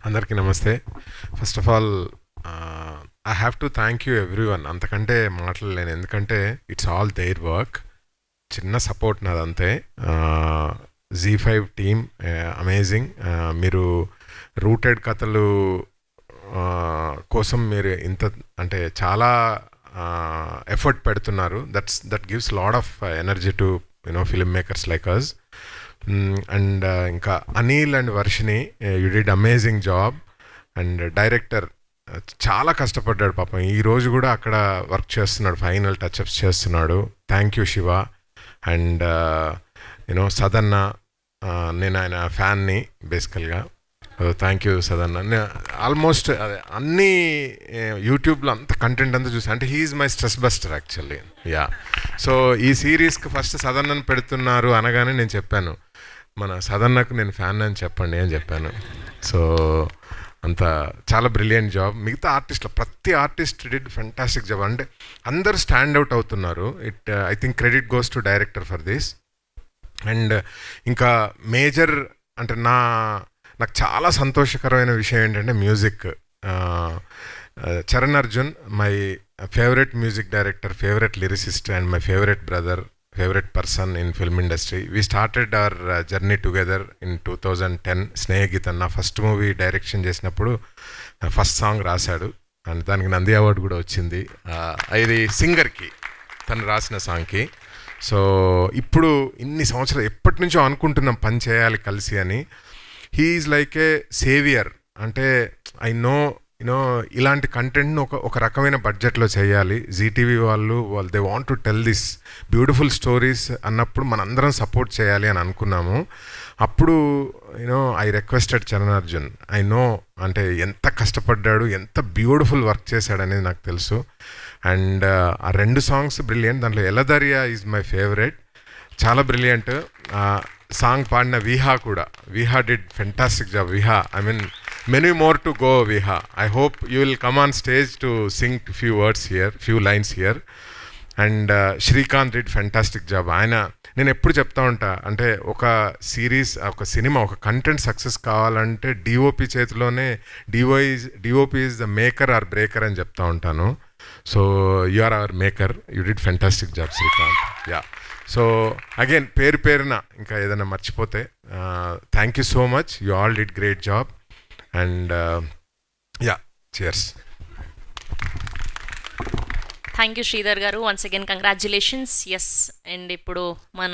అందరికీ నమస్తే. First of all I have to thank you everyone. అంతకంటే మాట్లాడలేను, ఎందుకంటే ఇట్స్ ఆల్ దేర్ వర్క్. చిన్న సపోర్ట్ నాదంతే. Z5 team amazing. మీరు రూటెడ్ కథలు కోసం మీరు ఇంత అంటే చాలా ఎఫర్ట్ పెడుతున్నారు. That gives lot of energy to film makers like us. And ఇంకా Anil and Varshini, you did amazing job. And director చాలా కష్టపడ్డాడు పాపం. ఈరోజు కూడా అక్కడ వర్క్ చేస్తున్నాడు, ఫైనల్ టచ్అప్స్ చేస్తున్నాడు. Thank you Shiva. And Sadanna, నేను ఆయన ఫ్యాన్ని బేసికల్గా. Thank you Sadanna. ఆల్మోస్ట్ అదే అన్నీ యూట్యూబ్లో అంత కంటెంట్ అంతా చూసాను. అంటే he's my stress buster actually. Yeah. So ఈ సిరీస్కి ఫస్ట్ సదన్నను పెడుతున్నారు అనగానే నేను చెప్పాను, మన సదన్నకు నేను ఫ్యాన్ అని చెప్పండి అని చెప్పాను. సో అంత చాలా బ్రిలియంట్ జాబ్. మిగతా ఆర్టిస్టులు ప్రతి ఆర్టిస్ట్ డిడ్ ఫెంటాస్టిక్ జాబ్. అంటే అందరు స్టాండ్ అవుట్ అవుతున్నారు. I think credit goes to director for this. And ఇంకా మేజర్ అంటే నాకు చాలా సంతోషకరమైన విషయం ఏంటంటే music. Charan Arjun, my favourite music director, favourite lyricist and my favourite brother, favourite person in film industry. We started our journey together in 2010. స్నేహగీతం నా first movie direction చేసినప్పుడు first song రాశాడు. అండ్ దానికి నంది అవార్డు కూడా వచ్చింది. ఇది సింగర్కి, తను రాసిన సాంగ్కి. సో ఇప్పుడు ఇన్ని సంవత్సరాలు ఎప్పటి నుంచో అనుకుంటున్నాం పని చేయాలి కలిసి అని. He is like A saviour. అంటే ఐ నో ఇలాంటి కంటెంట్ను ఒక రకమైన బడ్జెట్లో చేయాలి. జీటీవీ వాళ్ళు they want to tell this beautiful stories అన్నప్పుడు మనందరం సపోర్ట్ చేయాలి అని అనుకున్నాము. అప్పుడు I requested Charan Arjun. I know అంటే ఎంత కష్టపడ్డాడు, ఎంత బ్యూటిఫుల్ వర్క్ చేశాడు అనేది నాకు తెలుసు. అండ్ ఆ 2 సాంగ్స్ బ్రిలియంట్. దాంట్లో ఎలదరియా ఈజ్ మై ఫేవరెట్, చాలా బ్రిలియంట్. సాంగ్ పాడిన విహా కూడా, Viha did fantastic job. Viha, I mean many more to go Viha. I hope you will come on stage to sing few words here, few lines here. And Srikanth did fantastic job. ఆయన, నేను ఎప్పుడు చెప్తా ఉంటా, అంటే ఒక సిరీస్, ఒక సినిమా, ఒక కంటెంట్ సక్సెస్ కావాలంటే డిఓపి చేతిలోనే. DOP is the maker or breaker అని చెప్తా ఉంటాను. So you are our maker, you did fantastic job Srikanth. Yeah. So again పేరున ఇంకా ఏదైనా మర్చిపోతే thank you so much. You all did great job. And yeah, cheers. Thank you Sridhar గారు. Once again congratulations. Yes. And ఇప్పుడు మన